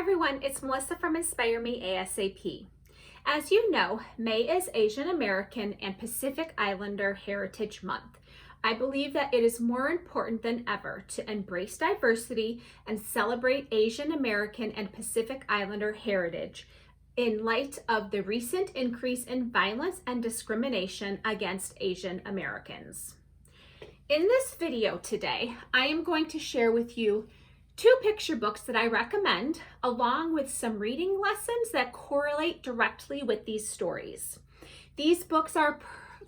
everyone, it's Melissa from Inspire Me ASAP. As you know, May is Asian American and Pacific Islander Heritage Month. I believe that it is more important than ever to embrace diversity and celebrate Asian American and Pacific Islander heritage in light of the recent increase in violence and discrimination against Asian Americans. In this video today, I am going to share with you 2 picture books that I recommend, along with some reading lessons that correlate directly with these stories. These books are a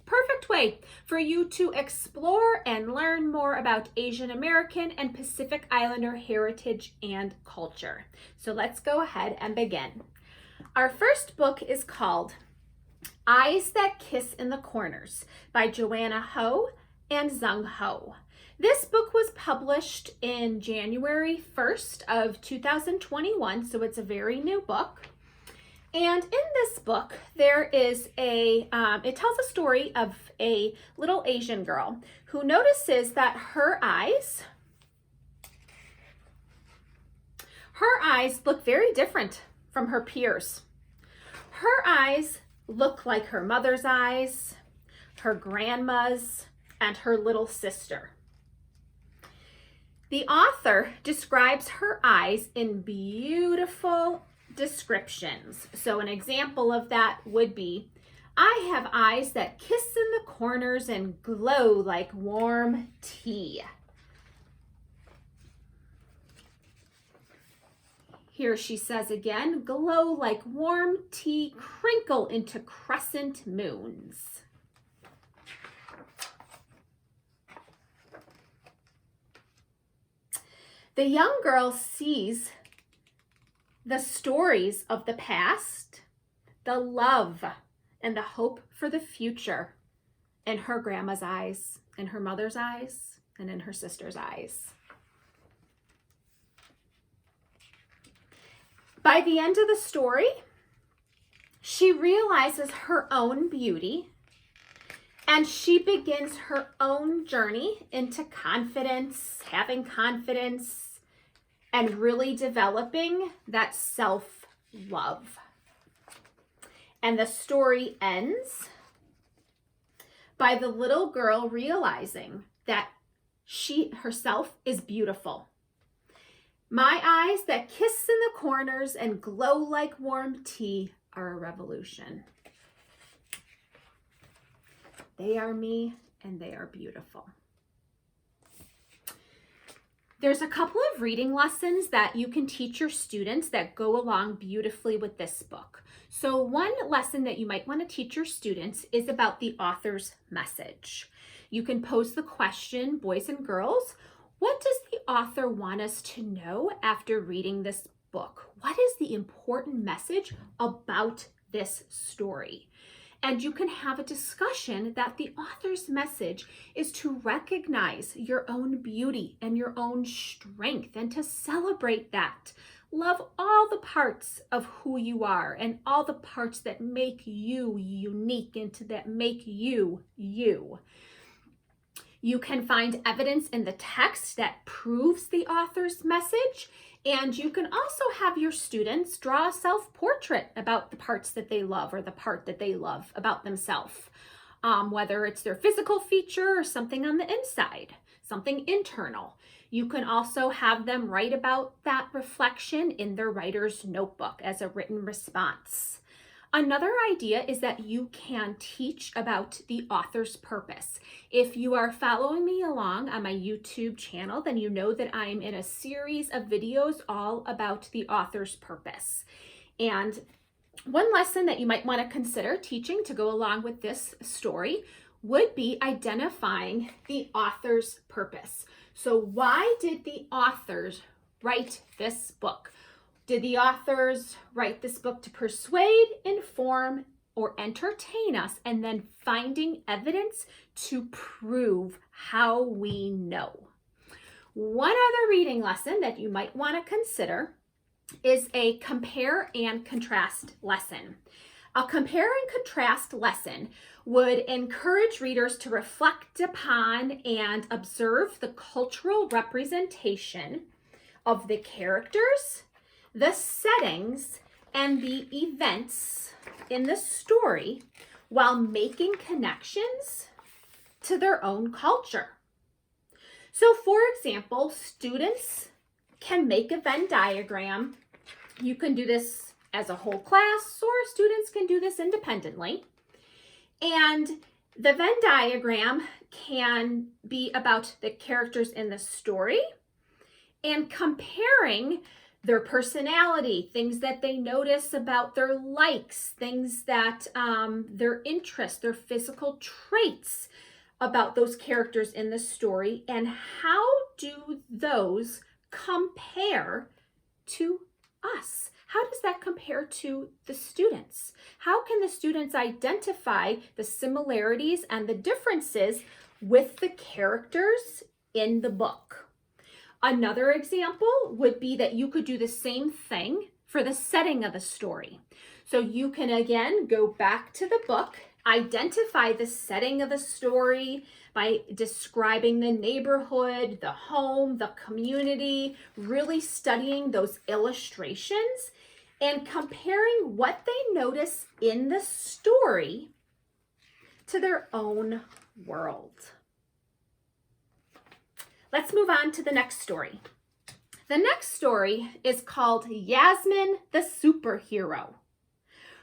perfect way for you to explore and learn more about Asian American and Pacific Islander heritage and culture. So let's go ahead and begin. Our first book is called Eyes That Kiss in the Corners by Joanna Ho and Zung Ho. This book was published in January 1st of 2021, so it's a very new book. And in this book, there is it tells a story of a little Asian girl who notices that her eyes look very different from her peers. Her eyes look like her mother's eyes, her grandma's, and her little sister. The author describes her eyes in beautiful descriptions. So an example of that would be, I have eyes that kiss in the corners and glow like warm tea. Here she says again, glow like warm tea, crinkle into crescent moons. The young girl sees the stories of the past, the love, and the hope for the future in her grandma's eyes, in her mother's eyes, and in her sister's eyes. By the end of the story, she realizes her own beauty and she begins her own journey into confidence, having confidence, and really developing that self-love. And the story ends by the little girl realizing that she herself is beautiful. My eyes that kiss in the corners and glow like warm tea are a revolution. They are me and they are beautiful. There's a couple of reading lessons that you can teach your students that go along beautifully with this book. So one lesson that you might want to teach your students is about the author's message. You can pose the question, boys and girls, what does the author want us to know after reading this book? What is the important message about this story? And you can have a discussion that the author's message is to recognize your own beauty and your own strength and to celebrate that. Love all the parts of who you are and all the parts that make you unique and that make you, you. You can find evidence in the text that proves the author's message. And you can also have your students draw a self-portrait about the parts that they love or the part that they love about themselves, whether it's their physical feature or something on the inside, something internal. You can also have them write about that reflection in their writer's notebook as a written response. Another idea is that you can teach about the author's purpose. If you are following me along on my YouTube channel, then you know that I'm in a series of videos all about the author's purpose. And one lesson that you might want to consider teaching to go along with this story would be identifying the author's purpose. So why did the authors write this book? Did the authors write this book to persuade, inform, or entertain us, and then finding evidence to prove how we know? One other reading lesson that you might want to consider is a compare and contrast lesson. A compare and contrast lesson would encourage readers to reflect upon and observe the cultural representation of the characters, the settings and the events in the story while making connections to their own culture. So for example, students can make a Venn diagram. You can do this as a whole class, or students can do this independently. And the Venn diagram can be about the characters in the story and comparing their personality, things that they notice about their likes, things that their interests, their physical traits about those characters in the story, and how do those compare to us? How does that compare to the students? How can the students identify the similarities and the differences with the characters in the book? Another example would be that you could do the same thing for the setting of the story. So you can again go back to the book, identify the setting of the story by describing the neighborhood, the home, the community, really studying those illustrations and comparing what they notice in the story to their own world. Let's move on to the next story. The next story is called Yasmin the Superhero,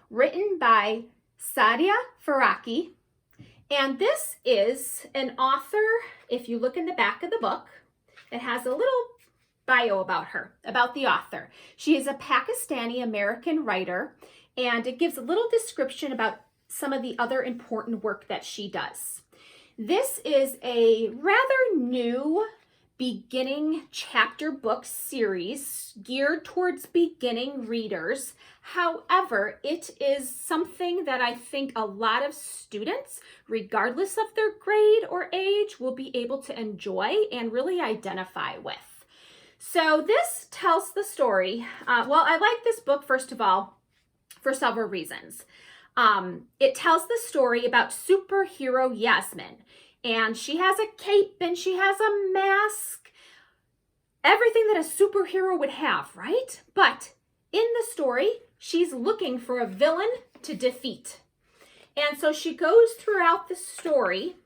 written by Sadia Faraki. And this is an author, if you look in the back of the book, it has a little bio about her, about the author. She is a Pakistani American writer, and it gives a little description about some of the other important work that she does. This is a rather new beginning chapter book series geared towards beginning readers. However, it is something that I think a lot of students, regardless of their grade or age, will be able to enjoy and really identify with. So this tells the story. Well, I like this book, first of all, for several reasons. It tells the story about superhero Yasmin. And she has a cape and she has a mask. Everything that a superhero would have, right? But in the story, she's looking for a villain to defeat. And so she goes throughout the story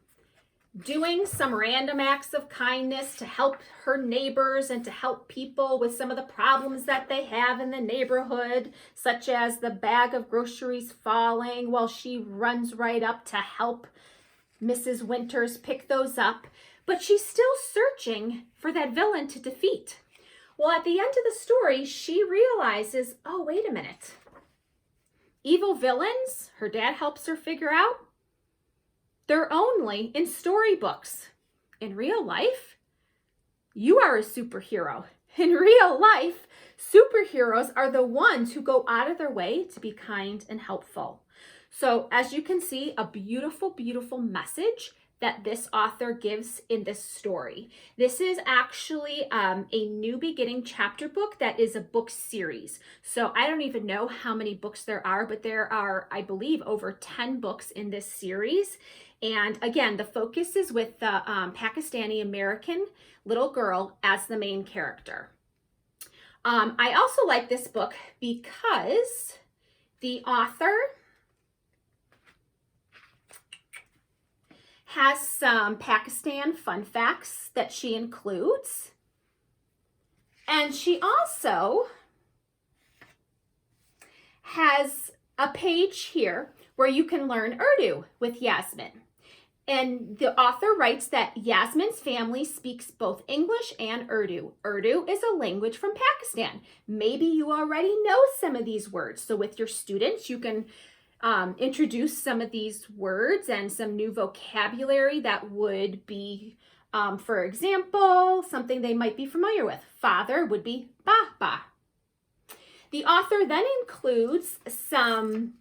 doing some random acts of kindness to help her neighbors and to help people with some of the problems that they have in the neighborhood, such as the bag of groceries falling while she runs right up to help Mrs. Winters pick those up, but she's still searching for that villain to defeat. Well, at the end of the story, she realizes, oh, wait a minute. Evil villains, her dad helps her figure out, they're only in storybooks. In real life, you are a superhero. In real life, superheroes are the ones who go out of their way to be kind and helpful. So as you can see, a beautiful, beautiful message that this author gives in this story. This is actually a new beginning chapter book that is a book series. So I don't even know how many books there are, but there are, I believe, over 10 books in this series. And again, the focus is with the Pakistani American little girl as the main character. I also like this book because the author has some Pakistan fun facts that she includes. And she also has a page here where you can learn Urdu with Yasmin. And the author writes that Yasmin's family speaks both English and Urdu. Urdu is a language from Pakistan. Maybe you already know some of these words. So with your students, you can introduce some of these words and some new vocabulary that would be, for example, something they might be familiar with. Father would be Baba. The author then includes some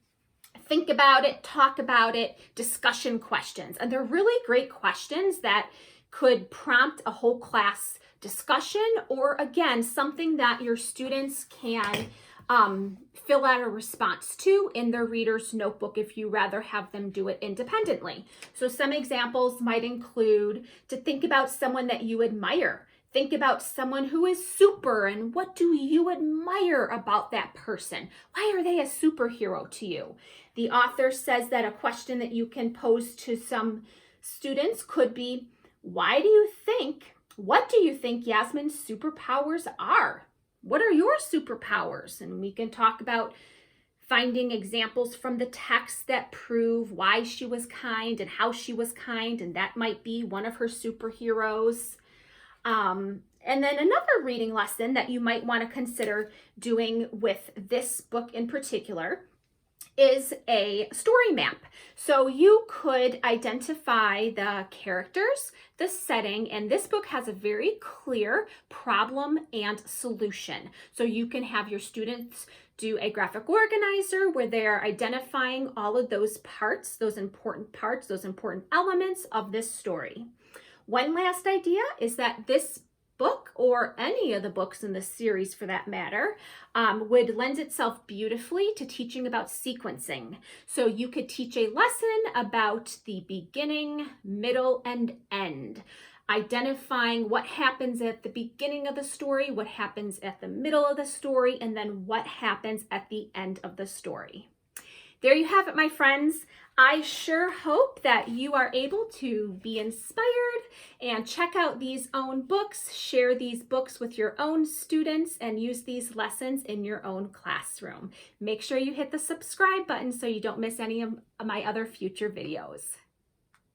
think about it, talk about it, discussion questions. And they're really great questions that could prompt a whole class discussion, or again, something that your students can fill out a response to in their reader's notebook if you rather have them do it independently. So some examples might include to think about someone that you admire. Think about someone who is super and what do you admire about that person? Why are they a superhero to you? The author says that a question that you can pose to some students could be, what do you think Yasmin's superpowers are? What are your superpowers? And we can talk about finding examples from the text that prove why she was kind and how she was kind, and that might be one of her superheroes. And then another reading lesson that you might want to consider doing with this book in particular is a story map. So you could identify the characters, the setting, and this book has a very clear problem and solution. So you can have your students do a graphic organizer where they're identifying all of those parts, those important elements of this story. One last idea is that this book, or any of the books in the series for that matter, would lend itself beautifully to teaching about sequencing. So you could teach a lesson about the beginning, middle, and end, identifying what happens at the beginning of the story, what happens at the middle of the story, and then what happens at the end of the story. There you have it, my friends. I sure hope that you are able to be inspired and check out these own books, share these books with your own students, and use these lessons in your own classroom. Make sure you hit the subscribe button so you don't miss any of my other future videos.